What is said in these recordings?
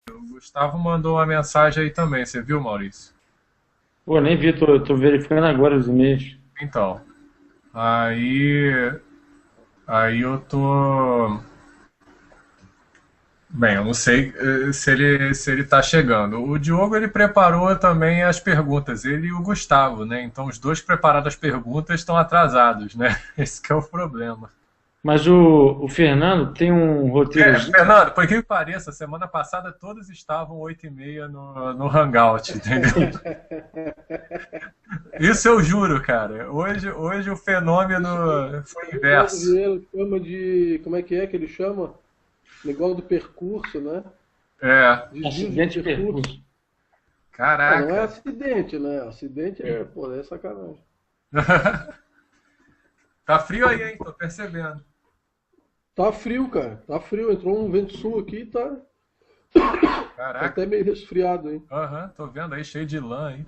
O Gustavo mandou uma mensagem aí também, você viu, Maurício? Pô, nem vi, tô verificando agora os e-mails. Então, aí, aí eu tô. Bem, eu não sei se ele tá chegando. O Diogo ele preparou também as perguntas, ele e o Gustavo, né? Então os dois prepararam as perguntas estão atrasados, né? Esse que é o problema. Mas o Fernando tem um roteirozinho. Fernando, por que pareça, semana passada todos estavam 8h30 no Hangout, entendeu? Isso eu juro, cara. Hoje o fenômeno foi O Ricardo inverso. Vieira chama de. Como é que ele chama? Negócio do percurso, né? É, Desvio de Acidente de percurso. percurso. Ah, não é caraca. acidente, né? Acidente é, pô, é sacanagem. Tá frio aí, hein? Tô percebendo. Tá frio, cara. Tá frio. Entrou um vento sul aqui e tá Caraca. até meio resfriado, hein? Aham, tô vendo aí, cheio de lã aí.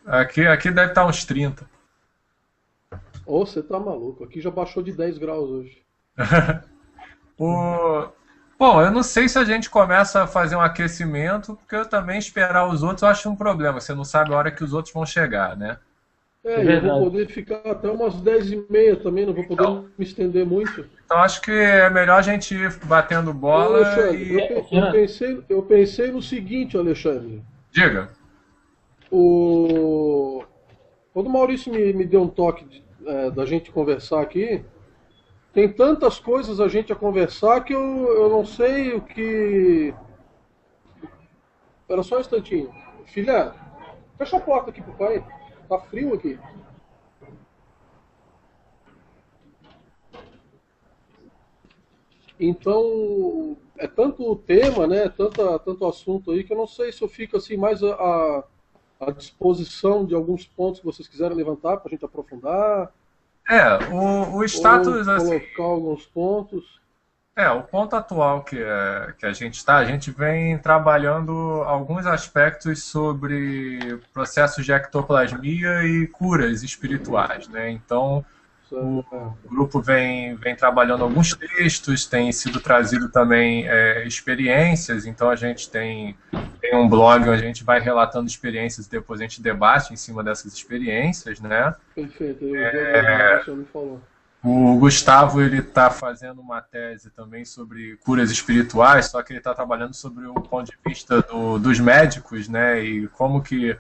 Aqui deve estar uns 30. Ô, você tá maluco. Aqui já baixou de 10 graus hoje. O... Bom, eu não sei se a gente começa a fazer um aquecimento, porque eu também esperar os outros eu acho um problema. Você não sabe a hora que os outros vão chegar, né? É Eu vou verdade. poder ficar até umas 10h30 também, não vou poder Então, me estender muito. então acho que é melhor a gente ir batendo Ô, bola Alexandre, e. eu pensei no seguinte, Alexandre. Diga. O... Quando o Maurício me deu um toque da gente conversar aqui, tem tantas coisas a gente a conversar que eu não sei o que. Espera só um instantinho. Filha, fecha a porta aqui pro pai. Tá frio aqui. Então, é tanto o tema, né? Tanto assunto aí que eu não sei se eu fico assim mais à disposição de alguns pontos que vocês quiserem levantar para a gente aprofundar, O ou status, assim, colocar alguns pontos. o ponto atual que a gente está, a gente vem trabalhando alguns aspectos sobre processos de ectoplasmia e curas espirituais, né? Então, o Certo. grupo vem trabalhando alguns textos, tem sido trazido também experiências, então a gente tem um blog onde a gente vai relatando experiências e depois a gente debate em cima dessas experiências, né? Perfeito, eu vi agora que o Marcelo me falou. O Gustavo ele está fazendo uma tese também sobre curas espirituais, só que ele está trabalhando sobre o ponto de vista dos médicos, né? E como que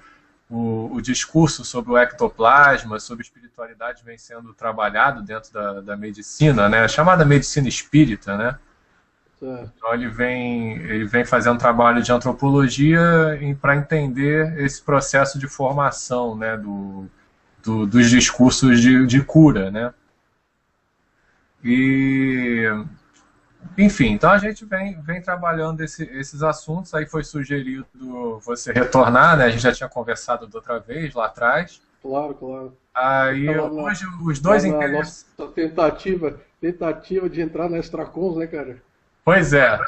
o discurso sobre o ectoplasma, sobre espiritualidade vem sendo trabalhado dentro da medicina, né? A chamada medicina espírita, né? Certo. Então ele vem fazendo um trabalho de antropologia para entender esse processo de formação, né? Dos discursos de cura, né? E, enfim, então a gente vem trabalhando esses assuntos. Aí foi sugerido você retornar, né? A gente já tinha conversado da outra vez, lá atrás. Claro, claro. Aí Tá hoje os lá dois na nossa interesses. tentativa de entrar na Extracons, né, cara? Pois é,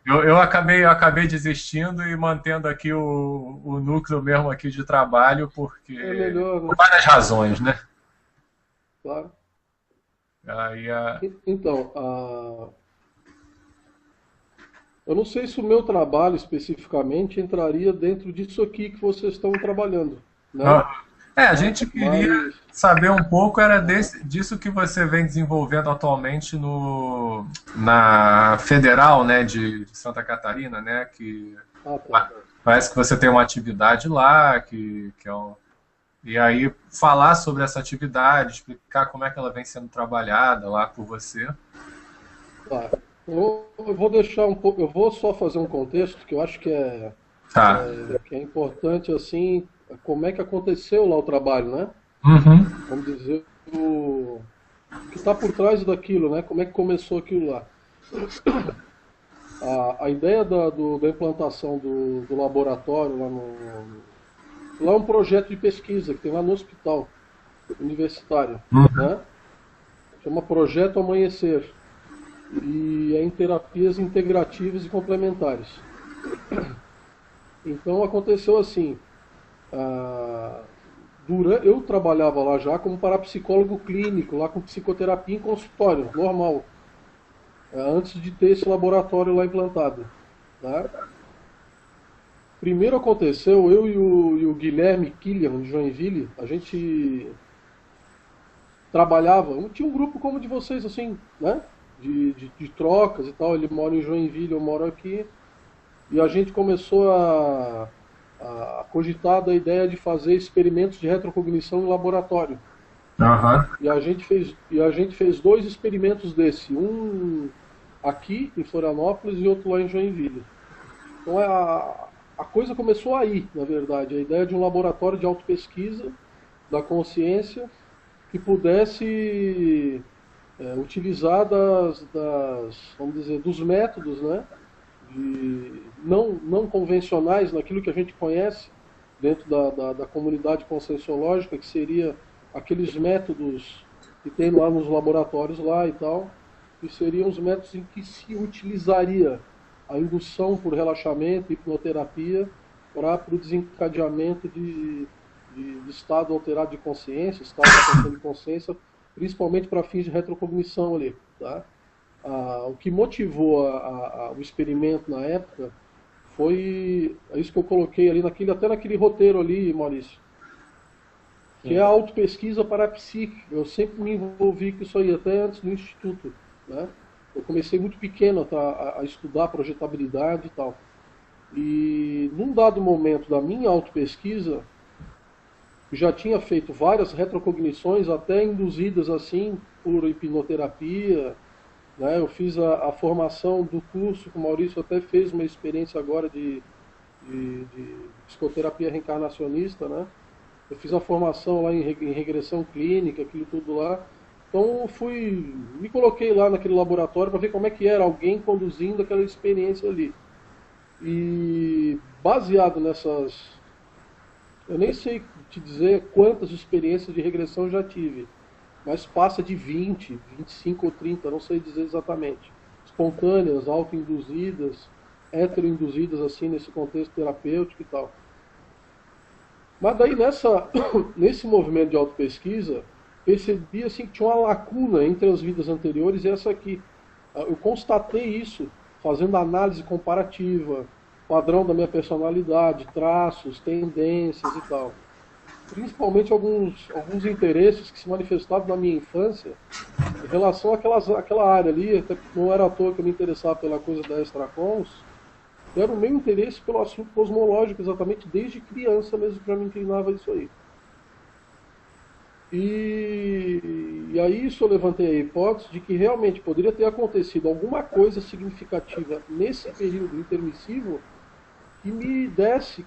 eu acabei desistindo e mantendo aqui o núcleo mesmo aqui de trabalho, É porque melhor, por né? várias razões, né? Claro. Aí, Então, eu não sei se o meu trabalho especificamente entraria dentro disso aqui que vocês estão trabalhando, né? a gente queria Mas, saber um pouco era disso que você vem desenvolvendo atualmente na Federal, né, de Santa Catarina, né, que tá. parece que você tem uma atividade lá, que é e aí falar sobre essa atividade, explicar como é que ela vem sendo trabalhada lá por você. Tá. Eu vou deixar um pouco, eu vou só fazer um contexto que eu acho Tá. que é importante, assim, como é que aconteceu lá o trabalho, né? Uhum. Vamos dizer, o que está por trás daquilo, né? Como é que começou aquilo lá? A ideia da implantação do laboratório lá é um projeto de pesquisa que tem lá no hospital universitário, Uhum. né? Chama Projeto Amanhecer e é em terapias integrativas e complementares. Então aconteceu assim, ah, eu trabalhava lá já como parapsicólogo clínico, lá com psicoterapia em consultório, normal. antes de ter esse laboratório lá implantado. Tá? Primeiro aconteceu, eu e o Guilherme Killian, de Joinville, a gente trabalhava, tinha um grupo como o de vocês, assim, né? De trocas e tal. Ele mora em Joinville, eu moro aqui. E a gente começou a cogitar da ideia de fazer experimentos de retrocognição em laboratório. Aham. E a gente fez 2 experimentos desse, um aqui em Florianópolis e outro lá em Joinville. Então a coisa começou aí, na verdade, a ideia de um laboratório de autopesquisa da consciência que pudesse utilizar vamos dizer, dos métodos, né, não convencionais, naquilo que a gente conhece dentro da comunidade conscienciológica, que seria aqueles métodos que tem lá nos laboratórios lá e tal, que seriam os métodos em que se utilizaria a indução por relaxamento, hipnoterapia, para o desencadeamento de estado alterado de consciência, estado de alteração de consciência, principalmente para fins de retrocognição ali, tá? O que motivou o experimento na época foi isso que eu coloquei ali, até naquele roteiro ali, Maurício, que é a autopesquisa parapsíquica. Eu sempre me envolvi com isso aí, até antes do Instituto, né? Eu comecei muito pequeno a estudar projetabilidade e tal. E num dado momento da minha autopesquisa, já tinha feito várias retrocognições, até induzidas assim por hipnoterapia, né? Eu fiz a formação do curso, que o Maurício até fez uma experiência agora de psicoterapia reencarnacionista, né? Eu fiz a formação lá em regressão clínica, aquilo tudo lá. Então me coloquei lá naquele laboratório para ver como é que era alguém conduzindo aquela experiência ali. E baseado nessas, eu nem sei te dizer quantas experiências de regressão eu já tive, mas passa de 20, 25 ou 30, não sei dizer exatamente. Espontâneas, autoinduzidas, heteroinduzidas assim nesse contexto terapêutico e tal. Mas daí nesse movimento de autopesquisa, percebi assim, que tinha uma lacuna entre as vidas anteriores e essa aqui. Eu constatei isso fazendo análise comparativa, padrão da minha personalidade, traços, tendências e tal. Principalmente alguns interesses que se manifestavam na minha infância em relação àquela área ali. Até não era à toa que eu me interessava pela coisa da extracons. Era o meu interesse pelo assunto cosmológico, exatamente desde criança mesmo, que eu me inclinava a isso aí. E aí isso eu levantei a hipótese de que realmente poderia ter acontecido alguma coisa significativa nesse período intermissivo que me desse,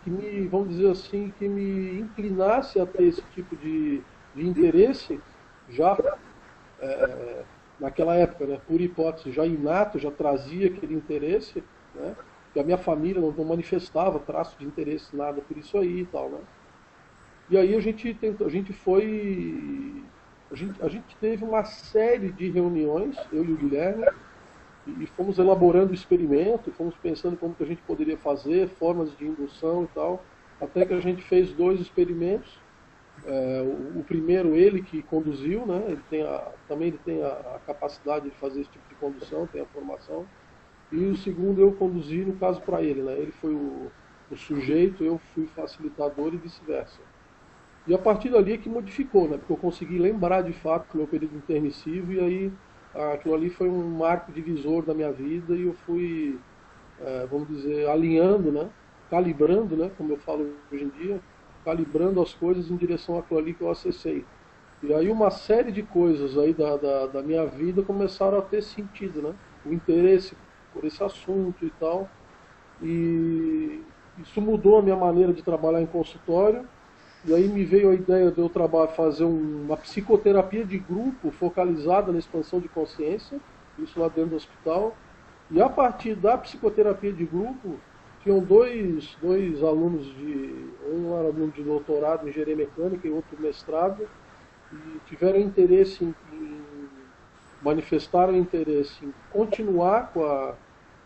vamos dizer assim, que me inclinasse a ter esse tipo de interesse já naquela época, né, por hipótese, já inato, já trazia aquele interesse, né, que a minha família não manifestava traço de interesse nada por isso aí e tal, né. E aí a gente teve uma série de reuniões, eu e o Guilherme, e fomos elaborando o experimento, fomos pensando como que a gente poderia fazer, formas de indução e tal, até que a gente fez 2 experimentos. O primeiro ele que conduziu, né? Ele tem a capacidade de fazer esse tipo de condução, tem a formação. E o segundo eu conduzi, no caso, para ele, né? Ele foi o sujeito, eu fui facilitador e vice-versa. E a partir dali é que modificou, né? Porque eu consegui lembrar de fato do meu período intermissivo, e aí aquilo ali foi um marco divisor da minha vida, e eu fui, vamos dizer, alinhando, né? Calibrando, né? Como eu falo hoje em dia, calibrando as coisas em direção àquilo ali que eu acessei. E aí uma série de coisas aí da minha vida começaram a ter sentido, né? O interesse por esse assunto e tal. E isso mudou a minha maneira de trabalhar em consultório. E aí me veio a ideia de eu fazer uma psicoterapia de grupo focalizada na expansão de consciência, isso lá dentro do hospital. E a partir da psicoterapia de grupo, tinham dois alunos um era aluno de doutorado em engenharia mecânica e outro mestrado, e tiveram interesse manifestaram interesse em continuar com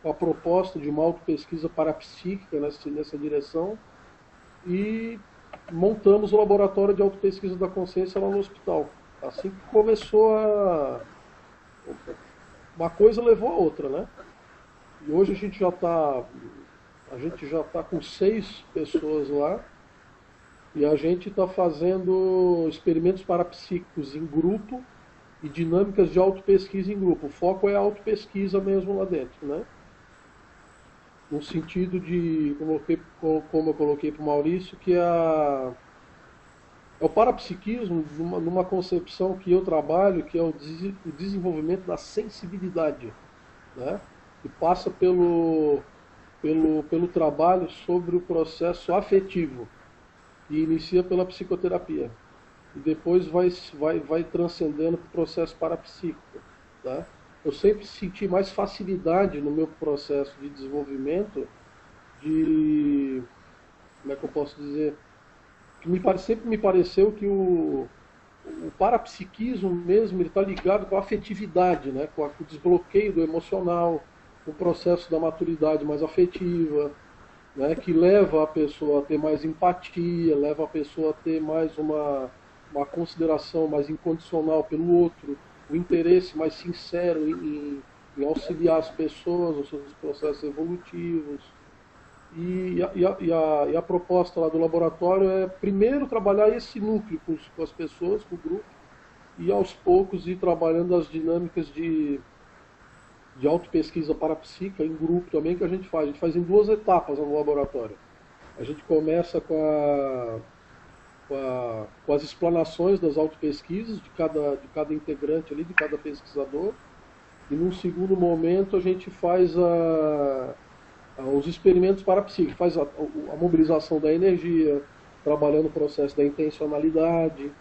a proposta de uma autopesquisa parapsíquica nessa direção, e montamos o laboratório de autopesquisa da consciência lá no hospital. Assim que começou uma coisa levou a outra, né? E hoje a gente já está com 6 pessoas lá e a gente está fazendo experimentos parapsíquicos em grupo e dinâmicas de autopesquisa em grupo. O foco é a autopesquisa mesmo lá dentro, né? No sentido de, como eu coloquei para o Maurício, que é o parapsiquismo numa concepção que eu trabalho, que é o desenvolvimento da sensibilidade, né? E passa pelo trabalho sobre o processo afetivo, e inicia pela psicoterapia. E depois vai transcendendo para o processo parapsíquico, tá? Eu sempre senti mais facilidade no meu processo de desenvolvimento como é que eu posso dizer? Sempre me pareceu que o parapsiquismo mesmo está ligado com a afetividade, né? Com o desbloqueio do emocional, com o processo da maturidade mais afetiva, né? Que leva a pessoa a ter mais empatia, leva a pessoa a ter mais uma consideração mais incondicional pelo outro, o interesse mais sincero em auxiliar as pessoas nos seus processos evolutivos. E a proposta lá do laboratório é primeiro trabalhar esse núcleo com as pessoas, com o grupo, e aos poucos ir trabalhando as dinâmicas de autopesquisa parapsíquica em grupo também, que a gente faz. A gente faz em 2 etapas no laboratório. A gente começa com as explanações das autopesquisas de cada integrante ali, de cada pesquisador, e num segundo momento a gente faz os experimentos parapsíquicos, faz a mobilização da energia, trabalhando o processo da intencionalidade,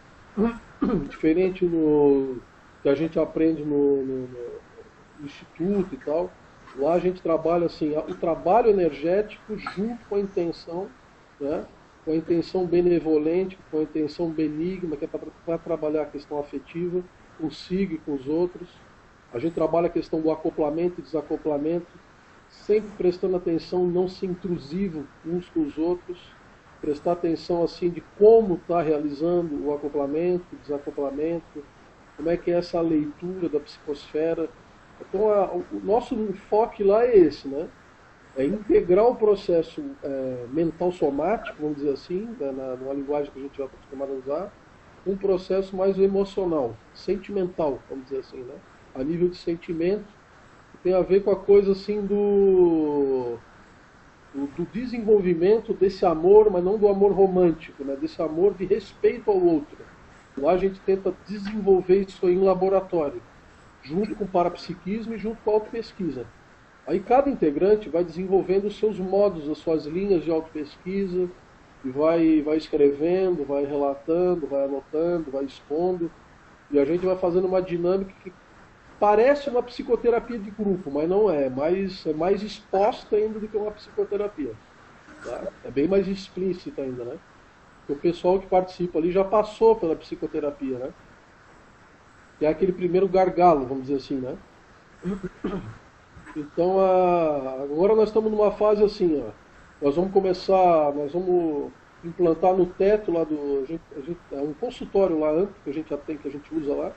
diferente do que a gente aprende no instituto e tal. Lá a gente trabalha assim, o trabalho energético junto com a intenção, né? Com a intenção benevolente, com a intenção benigna, que é para trabalhar a questão afetiva, consigo e com os outros. A gente trabalha a questão do acoplamento e desacoplamento, sempre prestando atenção em não ser intrusivo uns com os outros, prestar atenção assim de como está realizando o acoplamento, o desacoplamento, como é que é essa leitura da psicosfera. Então o nosso enfoque lá é esse, né? É integrar o processo mental somático, vamos dizer assim, numa linguagem que a gente já está acostumado a usar, um processo mais emocional, sentimental, vamos dizer assim, né? A nível de sentimento, tem a ver com a coisa assim do desenvolvimento desse amor, mas não do amor romântico, né? Desse amor de respeito ao outro. Lá a gente tenta desenvolver isso aí em laboratório, junto com o parapsiquismo e junto com a autopesquisa. Aí cada integrante vai desenvolvendo os seus modos, as suas linhas de autopesquisa, e vai escrevendo, vai relatando, vai anotando, vai expondo, e a gente vai fazendo uma dinâmica que parece uma psicoterapia de grupo, mas não é. É mais exposta ainda do que uma psicoterapia. Tá? É bem mais explícita ainda, né? Porque o pessoal que participa ali já passou pela psicoterapia, né? Que é aquele primeiro gargalo, vamos dizer assim, né? Então, agora nós estamos numa fase assim, ó. Nós vamos implantar no teto lá é um consultório lá amplo que a gente já tem, que a gente usa lá.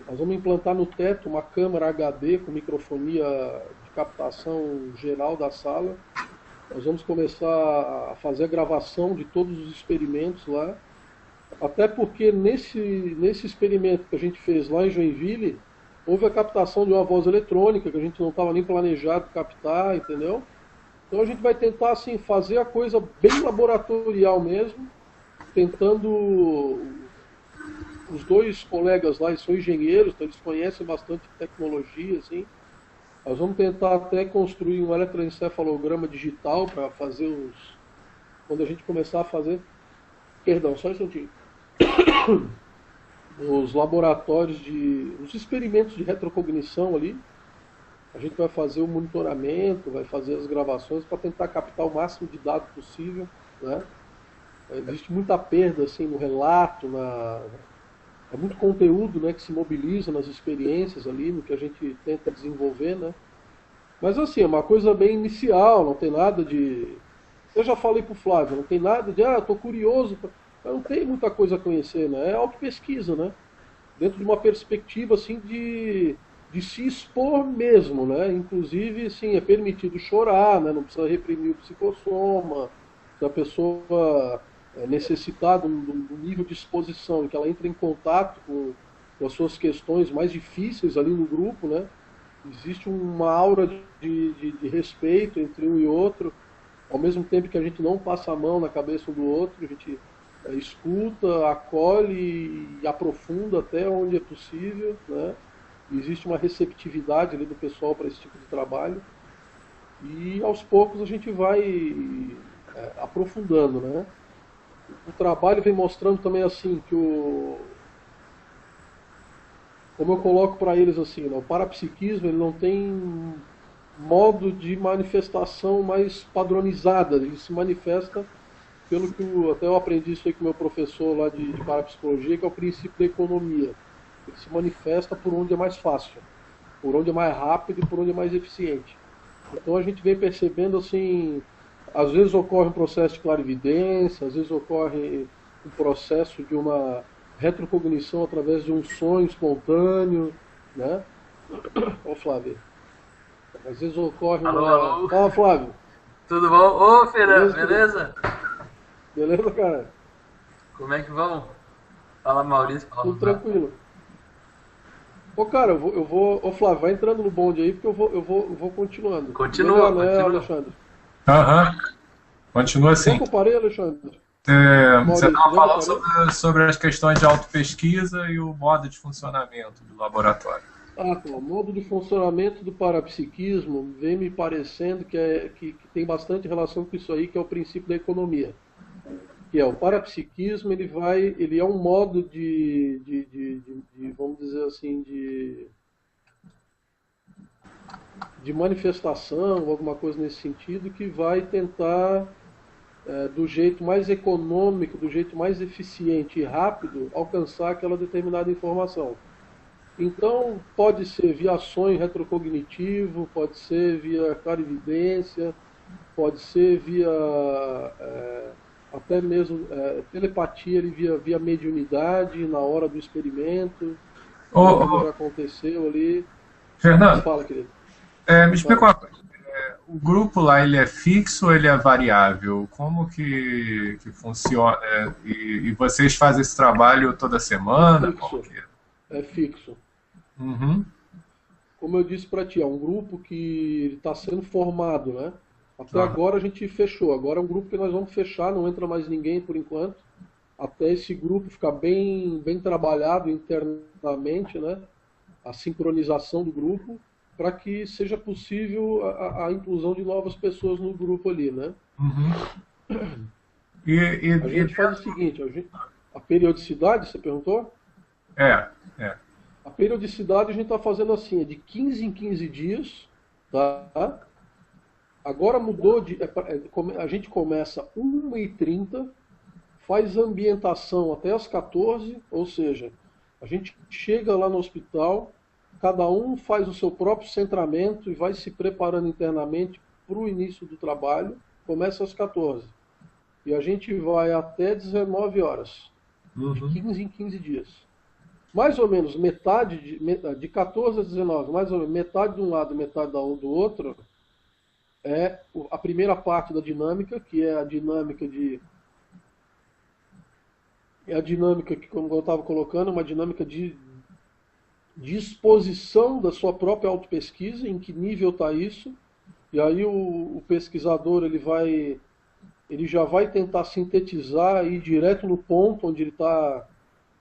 Nós vamos implantar no teto uma câmera HD com microfonia de captação geral da sala. Nós vamos começar a fazer a gravação de todos os experimentos lá. Até porque nesse experimento que a gente fez lá em Joinville, houve a captação de uma voz eletrônica que a gente não estava nem planejado captar, entendeu? Então a gente vai tentar assim, fazer a coisa bem laboratorial mesmo, tentando... Os 2 colegas lá, eles são engenheiros, então eles conhecem bastante tecnologia, assim. Nós vamos tentar até construir um eletroencefalograma digital para fazer quando a gente começar a fazer... Perdão, só um instantinho. Os laboratórios os experimentos de retrocognição ali, a gente vai fazer o monitoramento, vai fazer as gravações para tentar captar o máximo de dados possível, né? Existe muita perda assim, no relato, é muito conteúdo, né, que se mobiliza nas experiências ali, no que a gente tenta desenvolver, né? Mas assim, é uma coisa bem inicial, não tem nada de... Eu já falei pro Flávio, não tem nada de, estou curioso, não tem muita coisa a conhecer, né? É autopesquisa, né? Dentro de uma perspectiva assim de de se expor mesmo, né? Inclusive, sim, é permitido chorar, né? Não precisa reprimir o psicossoma. Se a pessoa necessitar de um nível de exposição, em que ela entra em contato com as suas questões mais difíceis ali no grupo, né? Existe uma aura de respeito entre um e outro, ao mesmo tempo que a gente não passa a mão na cabeça um do outro, a gente escuta, acolhe e aprofunda até onde é possível, né? Existe uma receptividade ali do pessoal para esse tipo de trabalho e aos poucos a gente vai aprofundando, né? O trabalho vem mostrando também assim que como eu coloco para eles assim, né, o parapsiquismo ele não tem modo de manifestação mais padronizada, ele se manifesta pelo que até eu aprendi isso aí com o meu professor lá de parapsicologia, que é o princípio da economia. Ele se manifesta por onde é mais fácil, por onde é mais rápido e por onde é mais eficiente. Então a gente vem percebendo assim, às vezes ocorre um processo de clarividência, às vezes ocorre um processo de uma retrocognição através de um sonho espontâneo, né? Ó, Flávio. Às vezes ocorre Alô, uma... alô. Fala, Flávio. Tudo bom? Ô, Fernando, Beleza, beleza? Beleza, cara? Como é que vão? Fala, Maurício. Fala, Tudo tranquilo. Ô, cara, Ô, Flávio, vai entrando no bonde aí, porque eu vou continuando. Continua, Legal, né, continua. Alexandre? Aham. Continua assim. Onde que eu parei, Alexandre? Você Maurício, estava falando onde eu parei? sobre as questões de autopesquisa e o modo de funcionamento do laboratório. Ah, tá. O modo de funcionamento do parapsiquismo vem me parecendo que tem bastante relação com isso aí, que é o princípio da economia. Que é o parapsiquismo, ele é um modo vamos dizer assim, de manifestação, alguma coisa nesse sentido, que vai tentar, do jeito mais econômico, do jeito mais eficiente e rápido, alcançar aquela determinada informação. Então, pode ser via sonho retrocognitivo, pode ser via clarividência, pode ser via até mesmo telepatia via mediunidade na hora do experimento, como já aconteceu ali. Fernando, Fala, querido. me explica uma coisa. O grupo lá, ele é fixo ou ele é variável? Como que funciona? E vocês fazem esse trabalho toda semana? Fixo. É fixo. Uhum. Como eu disse para ti, é um grupo que está sendo formado, né? Até agora a gente fechou. Agora é um grupo que nós vamos fechar, não entra mais ninguém por enquanto. Até esse grupo ficar bem trabalhado internamente, né? A sincronização do grupo, para que seja possível a inclusão de novas pessoas no grupo ali, né? Uhum. A gente faz o seguinte, a periodicidade, você perguntou? É. A periodicidade a gente está fazendo assim, é de 15 em 15 dias, tá? Agora mudou, a gente começa 1h30, faz ambientação até as 14, ou seja, a gente chega lá no hospital, cada um faz o seu próprio centramento e vai se preparando internamente para o início do trabalho, começa às 14. E a gente vai até 19 horas, de 15 em 15 dias. Mais ou menos metade, de 14 a 19, mais ou menos metade de um lado e metade do outro, é a primeira parte da dinâmica, que é a dinâmica que, como eu estava colocando, uma dinâmica de exposição da sua própria autopesquisa, em que nível está isso, e aí o pesquisador ele já vai tentar sintetizar e ir direto no ponto onde ele está,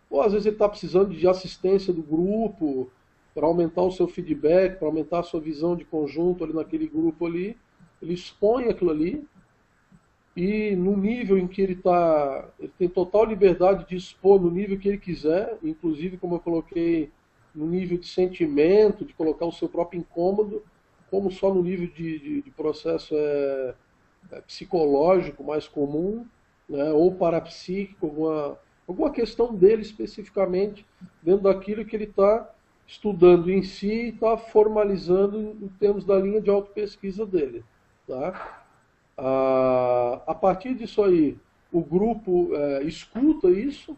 ou às vezes ele está precisando de assistência do grupo para aumentar o seu feedback, para aumentar a sua visão de conjunto ali naquele grupo ali. Ele expõe aquilo ali e no nível em que ele tem total liberdade de expor no nível que ele quiser, inclusive, como eu coloquei, no nível de sentimento, de colocar o seu próprio incômodo, como só no nível de processo psicológico mais comum, né, ou parapsíquico, alguma questão dele especificamente, dentro daquilo que ele está estudando em si e está formalizando em termos da linha de autopesquisa dele. Tá? A partir disso aí, o grupo escuta isso,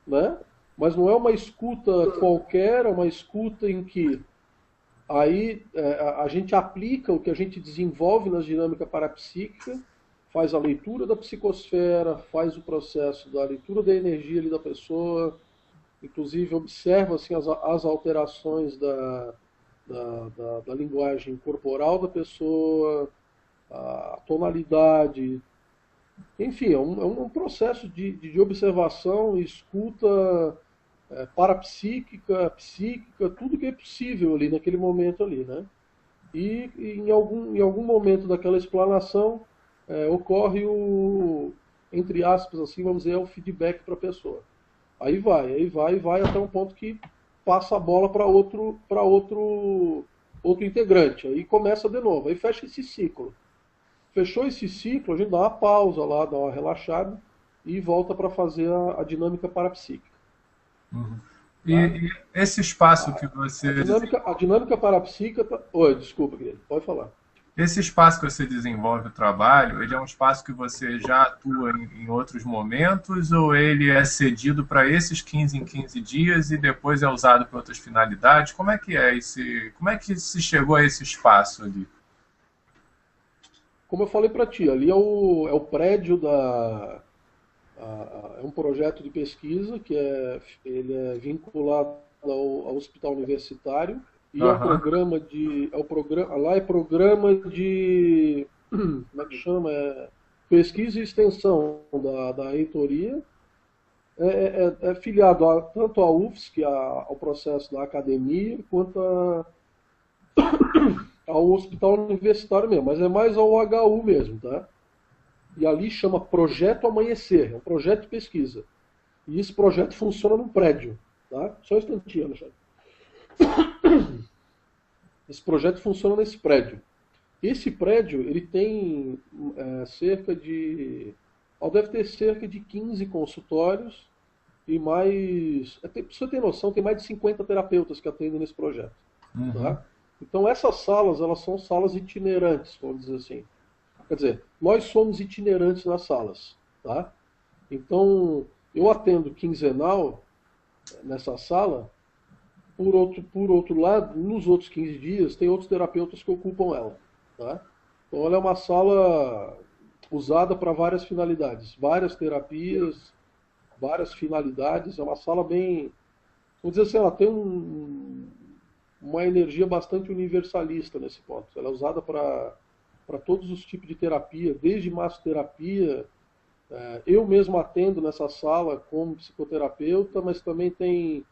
né? Mas não é uma escuta qualquer, é uma escuta em que Aí a gente aplica o que a gente desenvolve na dinâmica parapsíquica, faz a leitura da psicosfera, faz o processo da leitura da energia ali da pessoa, inclusive observa assim, as alterações da linguagem corporal da pessoa, a tonalidade, enfim, é um processo de observação e escuta parapsíquica, psíquica, tudo que é possível ali naquele momento ali, né? E em algum momento daquela explanação ocorre entre aspas, assim, vamos dizer, o feedback para a pessoa. Aí vai até um ponto que passa a bola para outro integrante. Aí começa de novo, aí fecha esse ciclo. Fechou esse ciclo, a gente dá uma pausa lá, dá uma relaxada e volta para fazer a dinâmica parapsíquica. Uhum. Tá? E esse espaço que você A dinâmica parapsíquica... Oi, desculpa, querido, pode falar. Esse espaço que você desenvolve o trabalho, ele é um espaço que você já atua em outros momentos ou ele é cedido para esses 15 em 15 dias e depois é usado para outras finalidades? Como é que como é que se chegou a esse espaço ali? Como eu falei para ti, ali é o prédio é um projeto de pesquisa que ele é vinculado ao hospital universitário e ao programa lá é programa de como é que chama? Pesquisa e extensão da reitoria. É filiado tanto à UFSC, ao processo da academia, quanto ao hospital universitário mesmo, mas é mais ao HU mesmo, tá? E ali chama Projeto Amanhecer, é um projeto de pesquisa. E esse projeto funciona num prédio, tá? Só um instantinho, Alexandre. Esse projeto funciona nesse prédio. Esse prédio, ele tem deve ter cerca de 15 consultórios e mais... Pra você ter noção, tem mais de 50 terapeutas que atendem nesse projeto. Uhum. Tá? Então essas salas, elas são salas itinerantes, vamos dizer assim. Quer dizer, nós somos itinerantes nas salas. Tá? Então, eu atendo quinzenal nessa sala. Por outro lado, nos outros 15 dias, tem outros terapeutas que ocupam ela. Tá? Então, ela é uma sala usada para várias finalidades. Várias terapias, várias finalidades. É uma sala bem... Vamos dizer assim, ela tem uma energia bastante universalista nesse ponto. Ela é usada para todos os tipos de terapia, desde massoterapia. Eu mesmo atendo nessa sala como psicoterapeuta, mas também tem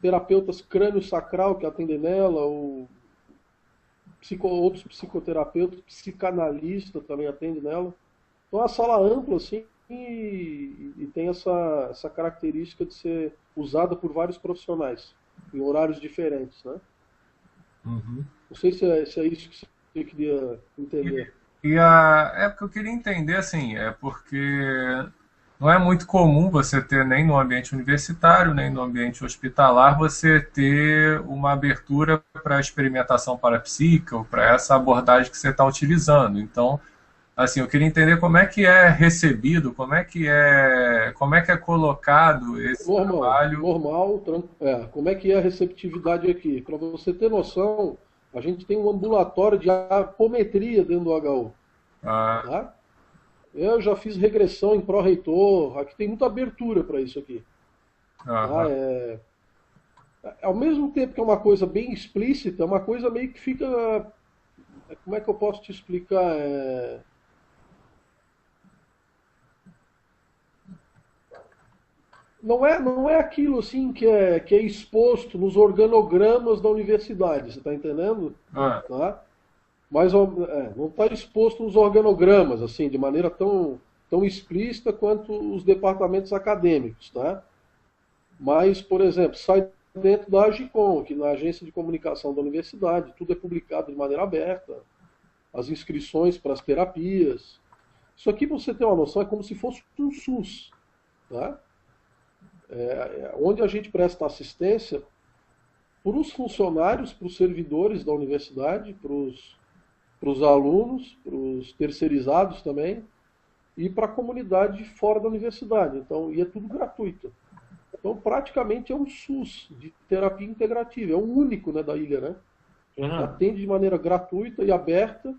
terapeutas crânio-sacral que atendem nela, ou outros psicoterapeutas, psicanalistas também atendem nela. Então é uma sala ampla, assim, e tem essa característica de ser usada por vários profissionais, em horários diferentes, né? Uhum. Não sei se é isso que você queria entender. É porque eu queria entender, assim, porque não é muito comum você ter, nem no ambiente universitário, nem no ambiente hospitalar, você ter uma abertura para a experimentação parapsíquica ou para essa abordagem que você está utilizando. Então, assim, eu queria entender como é que é recebido, como é que é colocado esse trabalho. Normal, como é que é a receptividade aqui? Para você ter noção, a gente tem um ambulatório de apometria dentro do HU. Tá? Eu já fiz regressão em pró-reitor, aqui tem muita abertura para isso aqui. Tá? Ao mesmo tempo que é uma coisa bem explícita, é uma coisa meio que fica... Como é que eu posso te explicar? Não é aquilo assim que é exposto nos organogramas da universidade, você está entendendo? Tá? Mas não está exposto nos organogramas, assim, de maneira tão explícita quanto os departamentos acadêmicos, tá? Mas, por exemplo, sai dentro da AGICOM, que na Agência de Comunicação da Universidade, tudo é publicado de maneira aberta, as inscrições para as terapias. Isso aqui, para você ter uma noção, é como se fosse um SUS, tá? Onde a gente presta assistência para os funcionários, para os servidores da universidade, para os alunos, para os terceirizados também, e para a comunidade fora da universidade. Então, e é tudo gratuito. Então, praticamente é um SUS de terapia integrativa. É o único, né, da ilha, né? Fernando, atende de maneira gratuita e aberta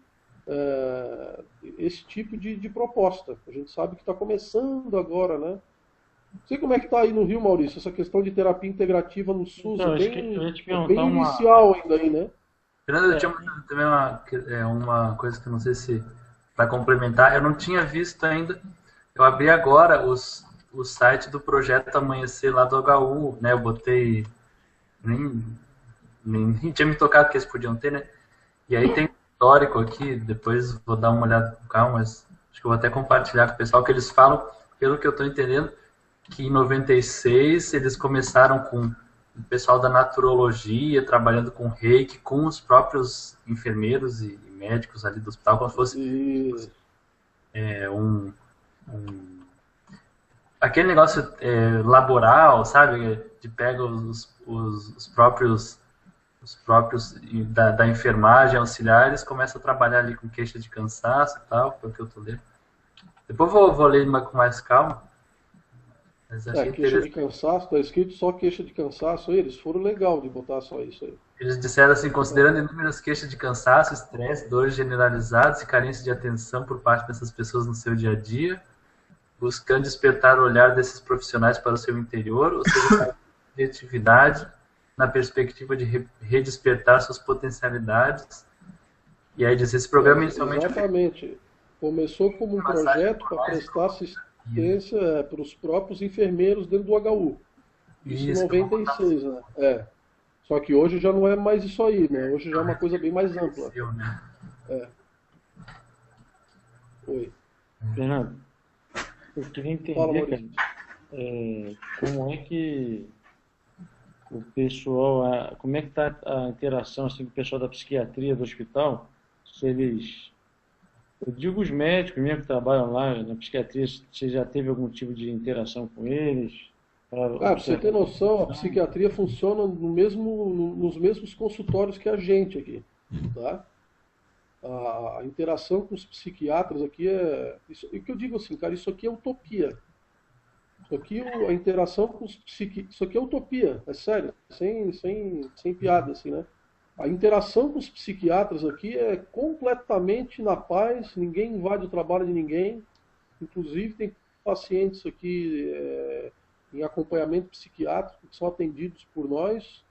esse tipo de proposta. A gente sabe que está começando agora, né? Não sei como é que está aí no Rio, Maurício, essa questão de terapia integrativa no SUS, então, acho que eu ia te perguntar bem inicial ainda aí, né? Fernando, eu tinha também uma coisa que eu não sei se para complementar, eu não tinha visto ainda. Eu abri agora o site do Projeto Amanhecer lá do HU, né? Eu botei, nem tinha me tocado que eles podiam ter, né? E aí tem um histórico aqui, depois vou dar uma olhada com calma, mas acho que eu vou até compartilhar com o pessoal que eles falam, pelo que eu estou entendendo, que em 96 eles começaram com o pessoal da naturologia, trabalhando com reiki, com os próprios enfermeiros e médicos ali do hospital, como se fosse aquele negócio laboral, sabe? De pega os próprios da enfermagem auxiliares, começa a trabalhar ali com queixa de cansaço e tal, pelo que eu tô lendo. Depois vou ler com mais calma. Mas achei queixa de cansaço, está escrito só queixa de cansaço aí, eles foram legal de botar só isso aí. Eles disseram assim, considerando inúmeras queixas de cansaço, estresse, dores generalizadas e carência de atenção por parte dessas pessoas no seu dia a dia, buscando despertar o olhar desses profissionais para o seu interior, ou seja, criatividade, na perspectiva de redespertar suas potencialidades. E aí diz, esse programa inicialmente... Exatamente. Começou como um projeto para prestar assistência para os próprios enfermeiros dentro do HU. Isso em 96, né? Só que hoje já não é mais isso aí, né? Hoje já é uma coisa bem mais ampla. Oi. Fernando, eu queria entender, como é que o pessoal, como é que está a interação assim, com o pessoal da psiquiatria do hospital, se eles... Eu digo os médicos mesmo que trabalham lá na psiquiatria, você já teve algum tipo de interação com eles? Pra você ter noção, a psiquiatria funciona nos mesmos consultórios que a gente aqui, tá? A interação com os psiquiatras aqui isso que eu digo assim, cara, isso aqui é utopia. Isso aqui, a interação com os psiquiatras, isso aqui é utopia, é sério, sem piada, assim, né? A interação com os psiquiatras aqui é completamente na paz, ninguém invade o trabalho de ninguém. Inclusive tem pacientes aqui em acompanhamento psiquiátrico que são atendidos por nós.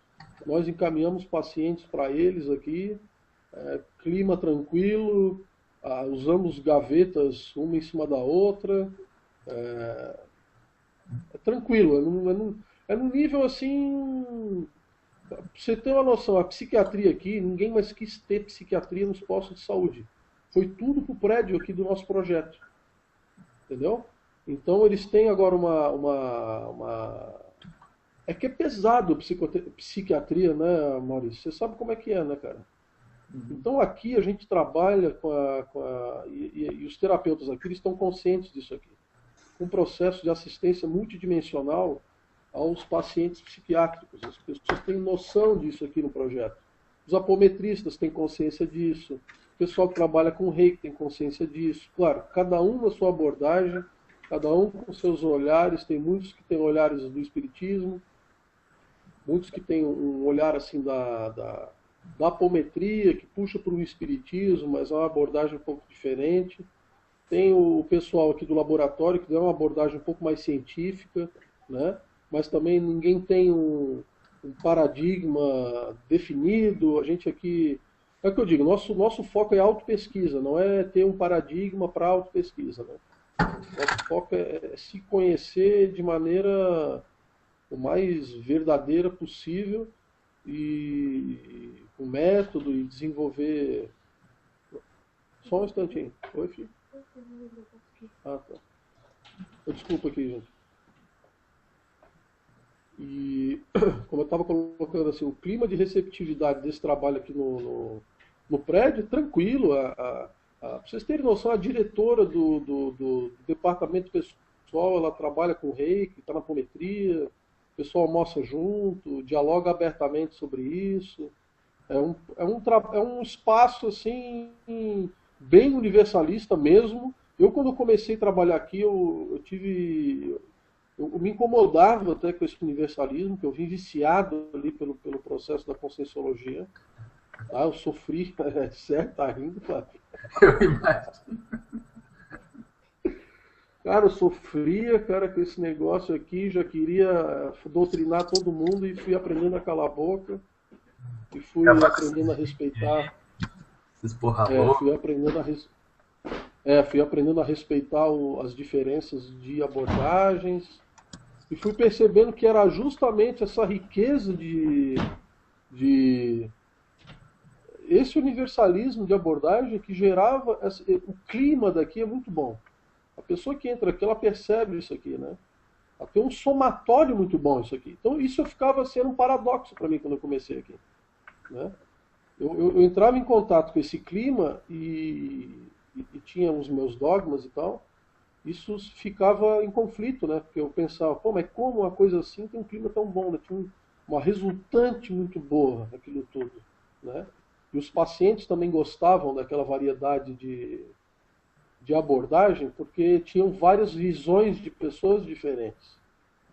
Nós encaminhamos pacientes para eles aqui, clima tranquilo, usamos gavetas uma em cima da outra. É tranquilo, é num nível assim... Pra você ter uma noção, a psiquiatria aqui, ninguém mais quis ter psiquiatria nos postos de saúde. Foi tudo pro prédio aqui do nosso projeto. Entendeu? Então eles têm agora É que é pesado a psiquiatria, né, Maurício? Você sabe como é que é, né, cara? Então aqui a gente trabalha e os terapeutas aqui eles estão conscientes disso aqui. Um processo de assistência multidimensional aos pacientes psiquiátricos. As pessoas têm noção disso aqui no projeto. Os apometristas têm consciência disso. O pessoal que trabalha com reiki tem consciência disso. Claro, cada um na sua abordagem, cada um com seus olhares. Tem muitos que têm olhares do espiritismo, muitos que têm um olhar assim da apometria, que puxa para o espiritismo, mas é uma abordagem um pouco diferente. Tem o pessoal aqui do laboratório, que dá uma abordagem um pouco mais científica, né? Mas também ninguém tem um paradigma definido. A gente aqui... É o que eu digo, nosso foco é autopesquisa, não é ter um paradigma para autopesquisa, né? Nosso foco é se conhecer de maneira o mais verdadeira possível e com método e desenvolver... Só um instantinho. Oi, filho? Ah, tá. Desculpa aqui, gente. E, como eu estava colocando assim, o clima de receptividade desse trabalho aqui no prédio é tranquilo. Para vocês terem noção, a diretora do departamento pessoal, ela trabalha com reiki, está na apometria, o pessoal almoça junto, dialoga abertamente sobre isso. É um espaço assim, bem universalista mesmo. Eu, quando comecei a trabalhar aqui, eu me incomodava até com esse universalismo, que eu vim viciado ali pelo processo da conscienciologia. Ah, eu sofri, é certo, tá rindo, Flávio. Eu imagino. Cara, eu sofria, cara, com esse negócio aqui, já queria doutrinar todo mundo e fui aprendendo a calar a boca e fui Ficava aprendendo a respeitar, se esporralou. fui aprendendo fui aprendendo a respeitar as diferenças de abordagens e fui percebendo que era justamente essa riqueza de esse universalismo de abordagem que gerava o clima daqui é muito bom. A pessoa que entra aqui, ela percebe isso aqui, né? Ela tem um somatório muito bom isso aqui. Então isso ficava sendo um paradoxo para mim quando eu comecei aqui, né? Eu entrava em contato com esse clima e tinha os meus dogmas e tal, isso ficava em conflito, né? Porque eu pensava, pô, mas como uma coisa assim tem um clima tão bom, né? Tinha uma resultante muito boa aquilo tudo, né? E os pacientes também gostavam daquela variedade de abordagem, porque tinham várias visões de pessoas diferentes.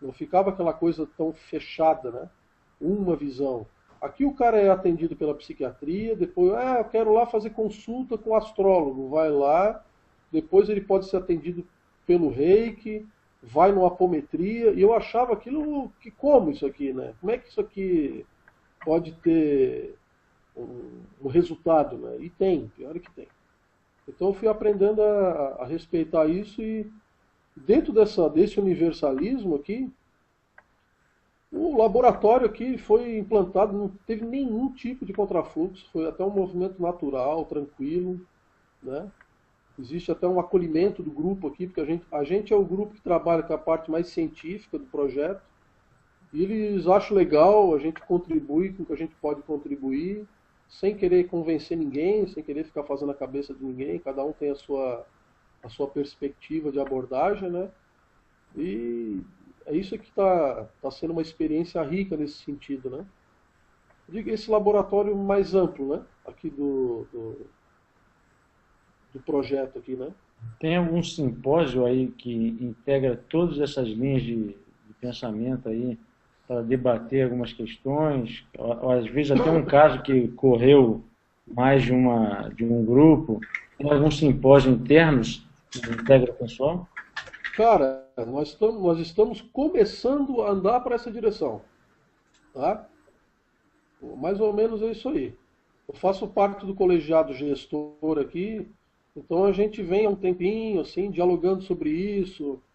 Não ficava aquela coisa tão fechada, né? Uma visão. Aqui o cara é atendido pela psiquiatria, depois, eu quero lá fazer consulta com o astrólogo, vai lá, depois ele pode ser atendido pelo reiki, vai numa apometria, e eu achava aquilo, que como isso aqui, né? Como é que isso aqui pode ter um resultado, né? E tem, pior é que tem. Então eu fui aprendendo a respeitar isso e dentro desse universalismo aqui, o laboratório aqui foi implantado, não teve nenhum tipo de contrafluxo, foi até um movimento natural, tranquilo, né? Existe até um acolhimento do grupo aqui, porque a gente é o grupo que trabalha com a parte mais científica do projeto, e eles acham legal, a gente contribui com o que a gente pode contribuir, sem querer convencer ninguém, sem querer ficar fazendo a cabeça de ninguém, cada um tem a sua perspectiva de abordagem, né? E é isso que tá sendo uma experiência rica nesse sentido, né? Diga esse laboratório mais amplo, né? Aqui do projeto aqui, né? Tem algum simpósio aí que integra todas essas linhas de pensamento aí para debater algumas questões? Ou, às vezes até um caso que correu mais de um grupo? Tem alguns simpósios internos que integra o pessoal? Cara, nós estamos começando a andar para essa direção, tá? Mais ou menos é isso aí. Eu faço parte do colegiado gestor aqui, então a gente vem há um tempinho, assim, dialogando sobre isso,